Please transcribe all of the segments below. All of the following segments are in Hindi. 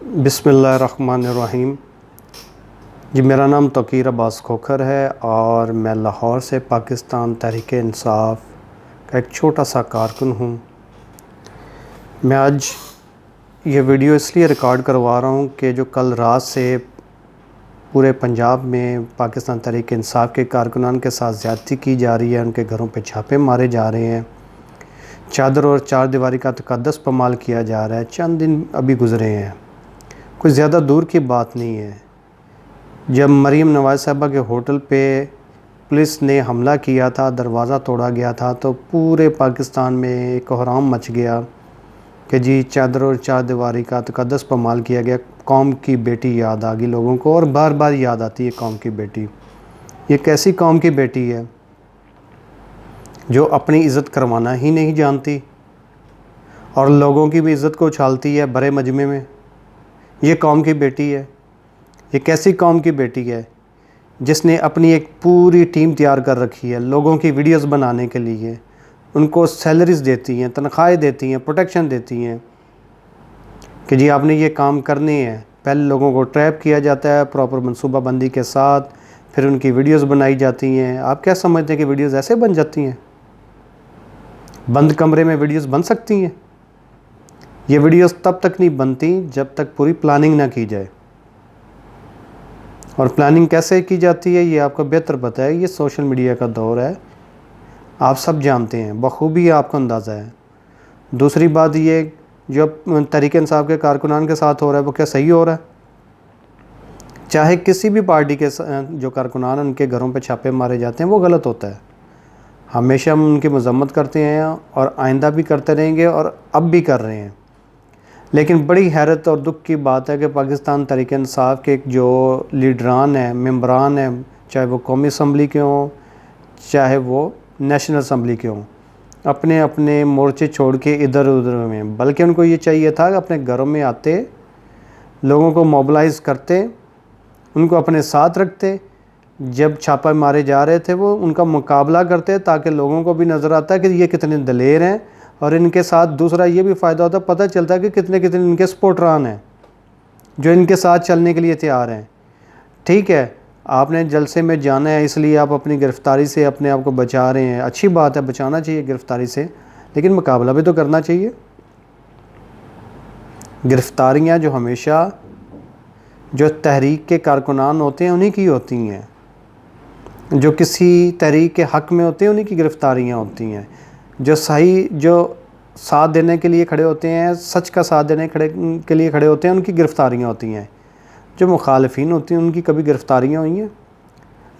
बिस्मिल्लाहिर्रहमानिर्रहीम। जी, मेरा नाम तौक़ीर अब्बास खोखर है और मैं लाहौर से पाकिस्तान तहरीक-ए-इंसाफ़ का एक छोटा सा कारकुन हूँ। मैं आज ये वीडियो इसलिए रिकॉर्ड करवा रहा हूँ कि जो कल रात से पूरे पंजाब में पाकिस्तान तहरीक-ए-इंसाफ़ के कारकुनान के साथ ज़्यादती की जा रही है, उनके घरों पे छापे मारे जा रहे हैं, चादर और चारदीवारी का तक़द्दुस पामाल किया जा रहा है। चंद दिन अभी गुज़रे हैं, कोई ज़्यादा दूर की बात नहीं है। जब मरीम नवाज़ साहिबा के होटल पे पुलिस ने हमला किया था, दरवाज़ा तोड़ा गया था, तो पूरे पाकिस्तान में एक कोहराम मच गया कि जी चादर और चारदीवारी का तक़द्दुस पामाल किया गया। कौम की बेटी याद आ गई लोगों को, और बार बार याद आती है कौम की बेटी। ये कैसी कौम की बेटी है जो अपनी इज़्ज़त करवाना ही नहीं जानती और लोगों की भी इज़्ज़त को उछालती है बड़े मजमे में। ये कौम की बेटी है। ये कैसी कौम की बेटी है जिसने अपनी एक पूरी टीम तैयार कर रखी है लोगों की वीडियोस बनाने के लिए। उनको सैलरीज़ देती हैं, तनख्वाहें देती हैं, प्रोटेक्शन देती हैं कि जी आपने ये काम करने हैं। पहले लोगों को ट्रैप किया जाता है प्रॉपर मनसूबाबंदी के साथ, फिर उनकी वीडियोस बनाई जाती हैं। आप क्या समझते हैं कि वीडियोस ऐसे बन जाती हैं? बंद कमरे में वीडियोस बन सकती हैं? ये वीडियोस तब तक नहीं बनती जब तक पूरी प्लानिंग ना की जाए। और प्लानिंग कैसे की जाती है ये आपको बेहतर पता है। ये सोशल मीडिया का दौर है, आप सब जानते हैं, बखूबी आपको अंदाज़ा है। दूसरी बात ये, जो तहरीक-ए-इंसाफ़ के कारकुनान के साथ हो रहा है वो क्या सही हो रहा है? चाहे किसी भी पार्टी के जो कारकुनान उनके घरों पे छापे मारे जाते हैं वो गलत होता है। हमेशा हम उनकी मज़म्मत करते हैं और आइंदा भी करते रहेंगे और अब भी कर रहे हैं। लेकिन बड़ी हैरत और दुख की बात है कि पाकिस्तान तहरीक-ए-इंसाफ़ के जो लीडरान हैं, मेंबरान हैं, चाहे वो कौमी असम्बली के हों, चाहे वो नेशनल असम्बली के हों, अपने अपने मोर्चे छोड़ के इधर उधर में, बल्कि उनको ये चाहिए था कि अपने घरों में आते, लोगों को मोबिलाइज़ करते, उनको अपने साथ रखते। जब छापा मारे जा रहे थे वो उनका मुकाबला करते, ताकि लोगों को भी नज़र आता है कि ये कितने दलेर हैं। और इनके साथ दूसरा ये भी फ़ायदा होता है, पता चलता है कि कितने कितने इनके सपोर्टरान हैं जो इनके साथ चलने के लिए तैयार हैं। ठीक है, आपने जलसे में जाना है इसलिए आप अपनी गिरफ़्तारी से अपने आप को बचा रहे हैं, अच्छी बात है, बचाना चाहिए गिरफ़्तारी से, लेकिन मुकाबला भी तो करना चाहिए। गिरफ़्तारियाँ जो हमेशा जो तहरीक के कारकुनान होते हैं उन्हीं की होती हैं, जो किसी तहरीक के हक़ में होते हैं उन्हीं की गिरफ़्तारियाँ होती हैं। जो सही, जो साथ देने के लिए खड़े होते हैं, सच का साथ देने के लिए खड़े होते हैं, उनकी गिरफ़्तारियाँ होती हैं। जो मुखालिफिन होती हैं उनकी कभी गिरफ़्तारियाँ हुई हैं?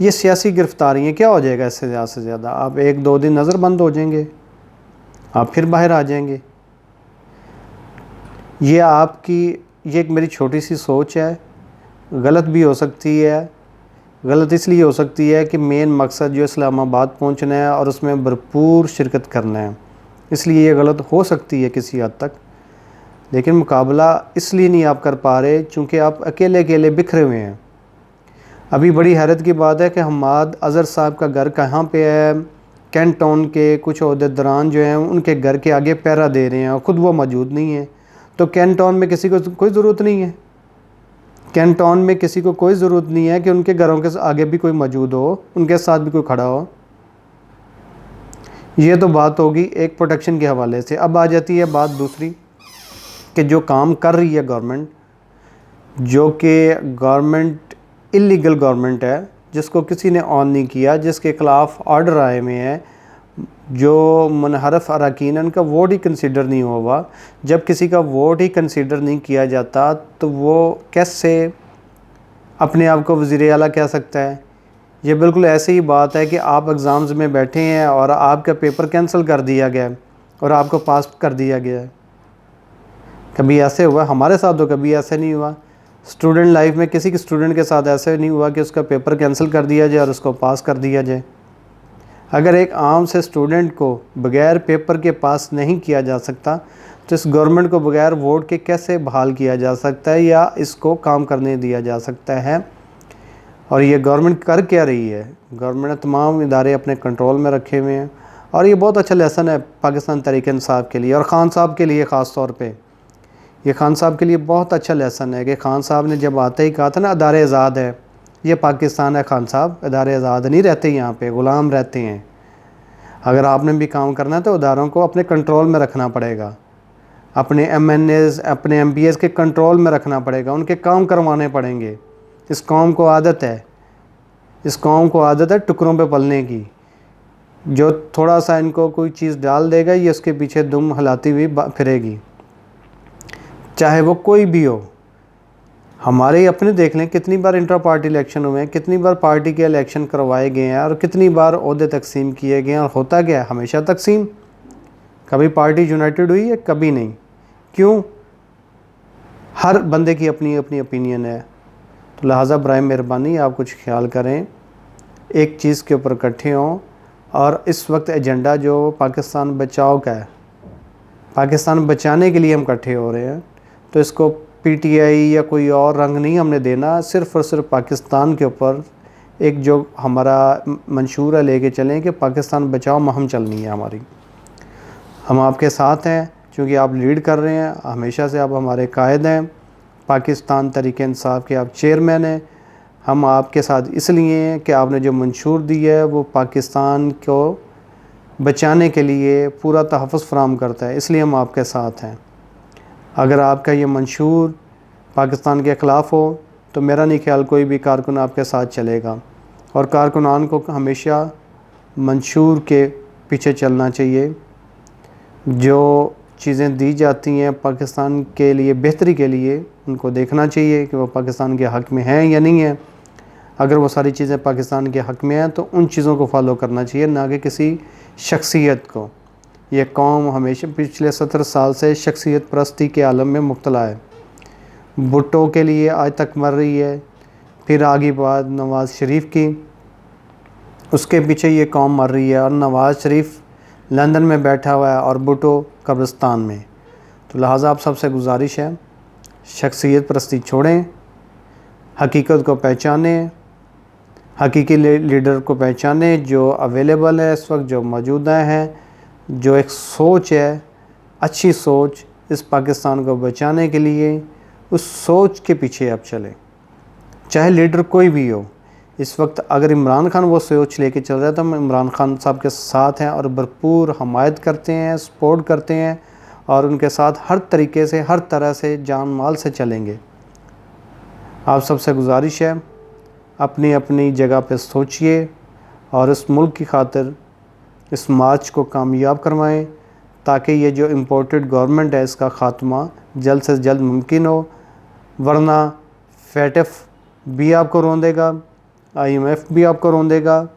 ये सियासी गिरफ़्तारियाँ, क्या हो जाएगा इससे ज़्यादा से ज़्यादा? आप एक दो दिन नज़र बंद हो जाएंगे, आप फिर बाहर आ जाएंगे। ये आपकी, ये एक मेरी छोटी सी सोच है, गलत भी हो सकती है। गलत इसलिए हो सकती है कि मेन मकसद जो इस्लामाबाद पहुंचना है और उसमें भरपूर शिरकत करना है, इसलिए ये गलत हो सकती है किसी हद तक। लेकिन मुकाबला इसलिए नहीं आप कर पा रहे चूँकि आप अकेले अकेले बिखरे हुए हैं। अभी बड़ी हैरत की बात है कि हम्माद अज़हर साहब का घर कहाँ पे है? कैंट टाउन के कुछ ओहदेदारान जो हैं उनके घर के आगे पहरा दे रहे हैं और ख़ुद वो मौजूद नहीं है। तो कैंट टाउन में किसी को कोई ज़रूरत नहीं है, कैंट टाउन में किसी को कोई ज़रूरत नहीं है कि उनके घरों के आगे भी कोई मौजूद हो, उनके साथ भी कोई खड़ा हो। ये तो बात होगी एक प्रोटेक्शन के हवाले से। अब आ जाती है बात दूसरी कि जो काम कर रही है गवर्नमेंट, जो कि गवर्नमेंट इलीगल गवर्नमेंट है, जिसको किसी ने ऑन नहीं किया, जिसके ख़िलाफ़ ऑर्डर आए हुए हैं, जो मुनहरफ अरकान उनका वोट ही कंसिडर नहीं हुआ। जब किसी का वोट ही कंसिडर नहीं किया जाता तो वो कैसे अपने आप को वज़ीर आला कह सकता है? ये बिल्कुल ऐसी ही बात है कि आप एग्ज़ाम्स में बैठे हैं और आपका पेपर कैंसिल कर दिया गया और आपको पास कर दिया गया है। कभी ऐसे हुआ? हमारे साथ तो कभी ऐसे नहीं हुआ। स्टूडेंट लाइफ में किसी के स्टूडेंट के साथ ऐसे नहीं हुआ कि उसका पेपर कैंसिल कर दिया जाए और उसको पास कर दिया जाए। अगर एक आम से स्टूडेंट को बग़ैर पेपर के पास नहीं किया जा सकता तो इस गवर्नमेंट को बग़ैर वोट के कैसे बहाल किया जा सकता है या इसको काम करने दिया जा सकता है? और ये गवर्नमेंट कर क्या रही है? गवर्नमेंट ने तमाम इदारे अपने कंट्रोल में रखे हुए हैं और ये बहुत अच्छा लेसन है पाकिस्तान तहरीक इंसाफ़ के लिए और ख़ान साहब के लिए ख़ास तौर पे ये खान साहब के लिए बहुत अच्छा लेसन है कि खान साहब ने जब आते ही कहा था ना अदारे आज़ाद है, ये पाकिस्तान है खान साहब, अदारे आज़ाद नहीं रहते, यहाँ पे ग़ुलाम रहते हैं। अगर आपने भी काम करना है तो अदारों को अपने कंट्रोल में रखना पड़ेगा, अपने MNAs अपने MPs के कंट्रोल में रखना पड़ेगा, उनके काम करवाने पड़ेंगे। इस कौम को आदत है, इस कौम को आदत है टुकड़ों पे पलने की। जो थोड़ा सा इनको कोई चीज़ डाल देगा ये उसके पीछे दुम हिलाती हुई फिरेगी, चाहे वो कोई भी हो। हमारे अपने देख लें कितनी बार इंट्रा पार्टी इलेक्शन हुए हैं, कितनी बार पार्टी के इलेक्शन करवाए गए हैं और कितनी बार ओहदे तकसीम किए गए हैं, और होता क्या है, हमेशा तकसीम। कभी पार्टी यूनाइटेड हुई है? कभी नहीं। क्यों? हर बंदे की अपनी अपनी ओपिनियन है। तो लिहाजा बराए मेहरबानी आप कुछ ख्याल करें, एक चीज़ के ऊपर इकट्ठे हों। और इस वक्त एजेंडा जो पाकिस्तान बचाओ का है, पाकिस्तान बचाने के लिए हम इकट्ठे हो रहे हैं, तो इसको PTI या कोई और रंग नहीं हमने देना, सिर्फ़ और सिर्फ पाकिस्तान के ऊपर एक जो हमारा मंशूर है लेके चलें कि पाकिस्तान बचाओ मुहिम चलनी है हमारी। हम आपके साथ हैं, क्योंकि आप लीड कर रहे हैं, हमेशा से आप हमारे कायद हैं, पाकिस्तान तहरीक इंसाफ के आप चेयरमैन हैं। हम आपके साथ इसलिए हैं कि आपने जो मंशूर दी है वो पाकिस्तान को बचाने के लिए पूरा तहफ़्फ़ुज़ फ़राहम करता है, इसलिए हम आपके साथ हैं। अगर आपका ये मंशूर पाकिस्तान के ख़िलाफ़ हो तो मेरा नहीं ख्याल कोई भी कारकुन आपके साथ चलेगा, और कारकुनान को हमेशा मंशूर के पीछे चलना चाहिए। जो चीज़ें दी जाती हैं पाकिस्तान के लिए बेहतरी के लिए, उनको देखना चाहिए कि वो पाकिस्तान के हक़ में हैं या नहीं है। अगर वो सारी चीज़ें पाकिस्तान के हक़ में हैं तो उन चीज़ों को फॉलो करना चाहिए, ना कि किसी शख्सियत को। ये कौम हमेशा पिछले 70 साल से शख्सियत परस्ती के आलम में मुब्तला है। भुट्टो के लिए आज तक मर रही है, फिर आगे बात नवाज़ शरीफ की, उसके पीछे ये कौम मर रही है, और नवाज़ शरीफ लंदन में बैठा हुआ है और भुट्टो कब्रिस्तान में। तो लिहाजा आप सबसे गुजारिश है, शख्सियत परस्ती छोड़ें, हकीकत को पहचानें, हकीकी लीडर को पहचानें जो अवेलेबल है इस वक्त, जो मौजूदा हैं, जो एक सोच है, अच्छी सोच इस पाकिस्तान को बचाने के लिए, उस सोच के पीछे आप चलें, चाहे लीडर कोई भी हो। इस वक्त अगर इमरान खान वो सोच लेके चल रहा है तो हम इमरान खान साहब के साथ हैं और भरपूर हमायत करते हैं, सपोर्ट करते हैं, और उनके साथ हर तरीके से, हर तरह से, जान माल से चलेंगे। आप सबसे गुजारिश है, अपनी अपनी जगह पे सोचिए और इस मुल्क की खातिर इस मार्च को कामयाब करवाएं, ताकि ये जो इम्पोर्टेड गवर्नमेंट है इसका ख़ात्मा जल्द से जल्द मुमकिन हो। वरना FATF भी आपको रोंदेगा, IMF भी आपको रोंदेगा।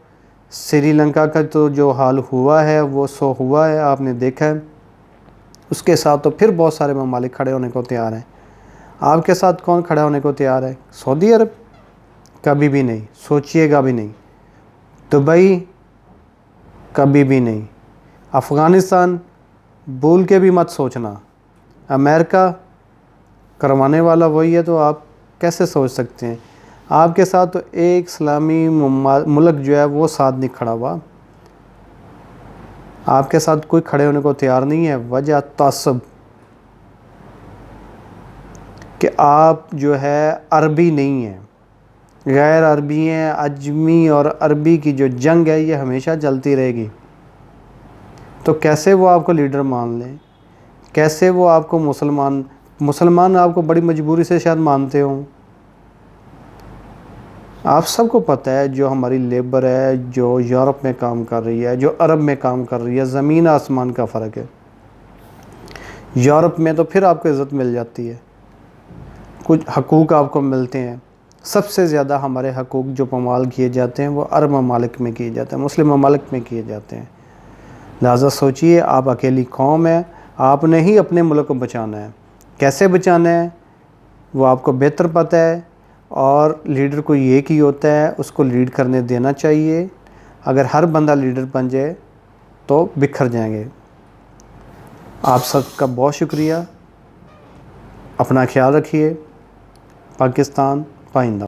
श्रीलंका का तो जो हाल हुआ है वो सो हुआ है, आपने देखा है। उसके साथ तो फिर बहुत सारे ममालिक खड़े होने को तैयार हैं। आपके साथ कौन खड़ा होने को तैयार है? सऊदी अरब? कभी भी नहीं, सोचिएगा भी नहीं। दुबई? कभी भी नहीं। अफ़गानिस्तान? भूल के भी मत सोचना। अमेरिका? करवाने वाला वही है, तो आप कैसे सोच सकते हैं? आपके साथ तो एक इस्लामी मुल्क जो है वो साथ नहीं खड़ा हुआ, आपके साथ कोई खड़े होने को तैयार नहीं है। वजह तासब कि आप जो है अरबी नहीं हैं, गैर अरबी हैं। अजमी और अरबी की जो जंग है ये हमेशा चलती रहेगी। तो कैसे वो आपको लीडर मान लें? कैसे वो आपको मुसलमान आपको बड़ी मजबूरी से शायद मानते हों। आप सबको पता है जो हमारी लेबर है, जो यूरोप में काम कर रही है, जो अरब में काम कर रही है, ज़मीन आसमान का फ़र्क है। यूरोप में तो फिर आपको इज़्ज़त मिल जाती है, कुछ हकूक़ आपको मिलते हैं। सबसे ज़्यादा हमारे हकूक़ जो पमाल किए जाते हैं वो अरब ममालिक में किए जाते हैं, मुस्लिम ममालिक में किए जाते हैं। लिहाजा सोचिए, आप अकेली कौम है, आपने ही अपने मुल्क को बचाना है। कैसे बचाना है वो आपको बेहतर पता है, और लीडर को एक ही होता है, उसको लीड करने देना चाहिए। अगर हर बंदा लीडर बन जाए तो बिखर जाएंगे। आप सबका बहुत शुक्रिया, अपना ख्याल रखिए। पाकिस्तान पाइंदा।